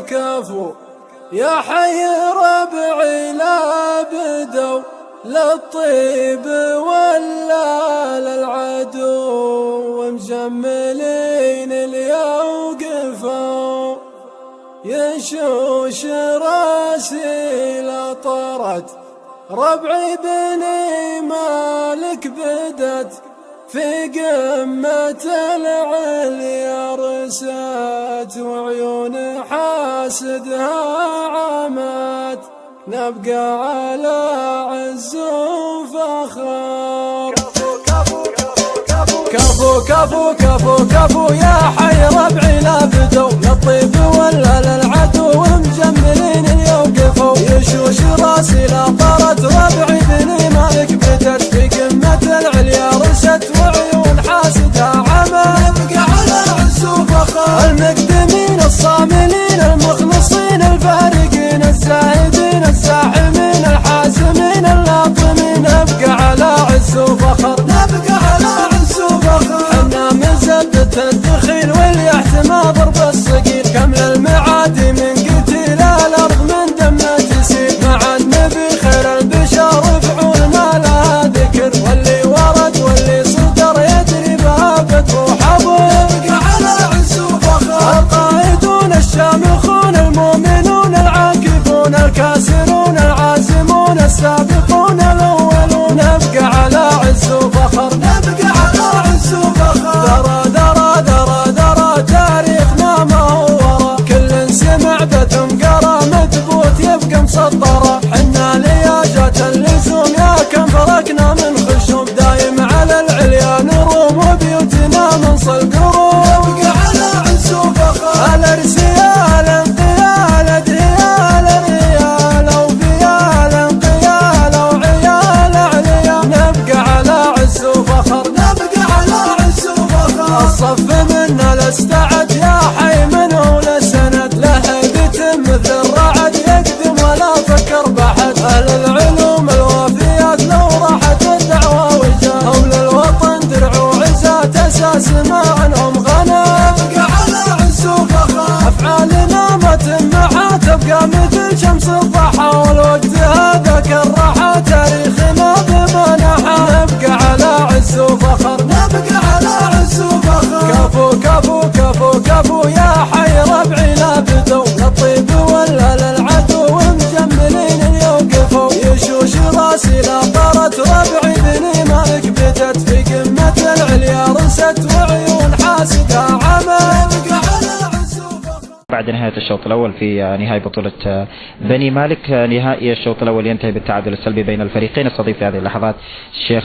كفو يا حي ربعي لا بدوا للطيب ولا للعدو ومجملين اليوقفوا يشوش راسي لطرت ربعي بني مالك بدت في قمة العليا رست وعيون حاسدها عمت نبقى على عز وفخر كفو كفو كفو كفو يا حي ربعي لا بدوا للطيب ولا للعدو ومجملين يوقفوا يشوش راسي لا طرت ربعي بني مالك بدت في قمة العليا رست وعيون حاسدها عمى نبقى على عز وفخر المقدمين الصاملين المخلصين الفارقين الزاهدين الزاحمين الحازمين اللاطمين نبقى على عز وفخر نبقى على عز وفخر حنا مزبة الدخيل واليحتمى ضرب الصقيل كمل المعادي من قتيل الارض من دم تسيل مع النبي خير البشر رفعون ما لها ذكر واللي ورد واللي صدر يدري بابة وحبر نبقى على عز وفخر القائدون الشامخون المؤمنون العاكفون الكاسرون العازمون السابقون الأولون نبقى على عز وفخر نبقى على عز وفخر درى درى درى درى تاريخنا ما هو ورا كل سمع بثم قرا مثبوت يبقى مسطرة حنا لياجة اللزوم يا كم فرقنا من خشوم دايم على العليا نروم وبيوتنا منص القروم نبقى على عز وفخر الارسيال انقيال ادريال ريال وفيال انقيال وعيال عليا نبقى على عز وفخر نبقى على عز وفخر الصف منا لاستعد يا حي منه لسند لهدة مثل الرعد يقدم ولا فكر بحد اهل العلوم الوافيات لو راحت الدعوة وجاه هم للوطن درع وعزات اساس ما عنهم غنى نبقى على عز وفخر افعالنا ما تمحى تبقى مثل شمس الضحى والوقت هذا كالراحة تاريخنا بمنحى نبقى على عز وفخر نبقى على عز وفخر كفو كفو كفو كفو يا حي ربعي لا بدوا للطيب ولا للعدو ومجملين يوقفوا يشوش راسي لا طرت ربعي بني مالك بدت في قمة العليا رست وعيون حاسدها عمى نبقى على عز وفخر. بعد نهاية الشوط الأول في نهاية بطولة بني مالك نهائي الشوط الأول ينتهي بالتعادل السلبي بين الفريقين. استضيف في هذه اللحظات الشيخ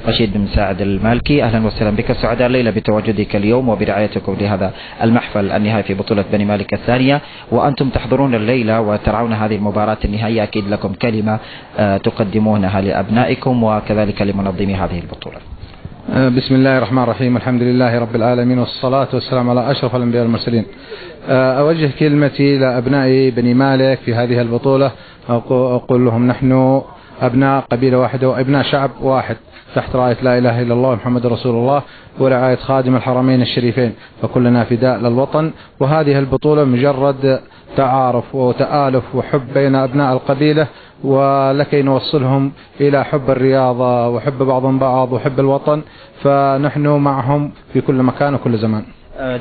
رشيد بن مساعد المالكي. أهلا وسهلا بك، سعداء الليلة بتواجدك اليوم وبرعايتكم لهذا المحفل النهائي في بطولة بني مالك الثانية، وأنتم تحضرون الليلة وترعون هذه المباراة النهائية. أكيد لكم كلمة تقدمونها لأبنائكم وكذلك لمنظمي هذه البطولة. بسم الله الرحمن الرحيم، الحمد لله رب العالمين والصلاة والسلام على أشرف الأنبياء والمرسلين. أوجه كلمتي لأبناء بني مالك في هذه البطولة، أقول لهم نحن أبناء قبيلة واحدة وأبناء شعب واحد تحت راية لا إله إلا الله محمد رسول الله ورعاية خادم الحرمين الشريفين، فكلنا فداء للوطن. وهذه البطولة مجرد تعارف وتآلف وحب بين أبناء القبيلة، ولكي نوصلهم إلى حب الرياضة وحب بعضهم بعض وحب الوطن، فنحن معهم في كل مكان وكل زمان.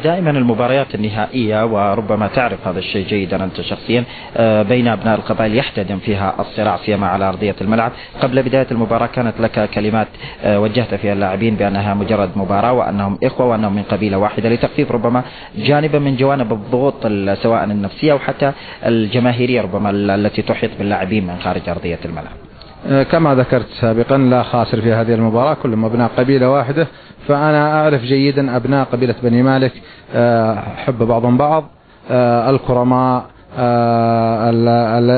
دائما المباريات النهائية، وربما تعرف هذا الشيء جيدا أنت شخصيا، بين أبناء القبائل يحتدم فيها الصراع سيما على أرضية الملعب. قبل بداية المباراة كانت لك كلمات وجهت فيها اللاعبين بأنها مجرد مباراة وأنهم إخوة وأنهم من قبيلة واحدة، لتخفيف ربما جانبا من جوانب الضغوط سواء النفسية أو حتى الجماهيرية ربما التي تحيط باللاعبين من خارج أرضية الملعب. كما ذكرت سابقا لا خاسر في هذه المباراة، كلهم أبناء قبيلة واحدة، فأنا أعرف جيدا أبناء قبيلة بني مالك حب بعضهم بعض، الكرماء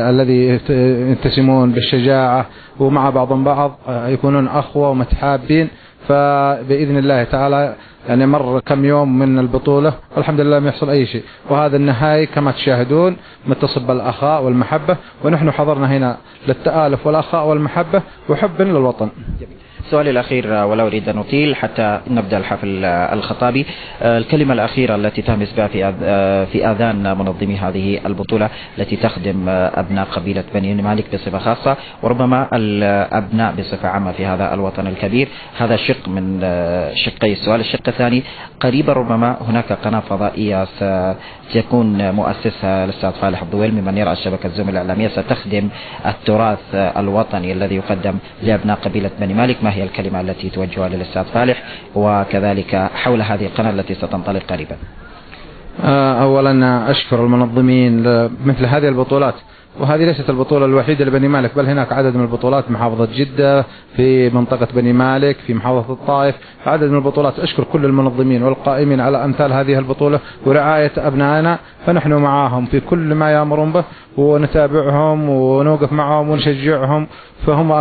الذي ينتسمون بالشجاعة ومع بعضهم بعض يكونون أخوة ومتحابين. فبإذن الله تعالى يعني مر كم يوم من البطولة والحمد لله لم يحصل أي شيء، وهذا النهائي كما تشاهدون متصل بالأخاء والمحبة، ونحن حضرنا هنا للتآلف والأخاء والمحبة وحب للوطن. السؤال الأخير ولا أريد أن أطيل حتى نبدأ الحفل الخطابي، الكلمة الأخيرة التي تهمس بها في آذان منظمي هذه البطولة التي تخدم أبناء قبيلة بني مالك بصفة خاصة وربما الأبناء بصفة عامة في هذا الوطن الكبير. هذا شق من شقي السؤال. الشق الثاني، قريبا ربما هناك قناة فضائية ستكون مؤسسها الأستاذ فالح الضويل ممن يرأس الشبكة الزوم الإعلامية ستخدم التراث الوطني الذي يقدم لأبناء قبيلة بني مالك، ما هي الكلمة التي توجهها للأستاذ فالح وكذلك حول هذه القناة التي ستنطلق قريبا؟ أولا أشكر المنظمين مثل هذه البطولات، وهذه ليست البطولة الوحيدة لبني مالك، بل هناك عدد من البطولات محافظة جدة، في منطقة بني مالك، في محافظة الطائف، عدد من البطولات. أشكر كل المنظمين والقائمين على أمثال هذه البطولة ورعاية أبنائنا، فنحن معهم في كل ما يأمرون به ونتابعهم ونوقف معهم ونشجعهم، فهم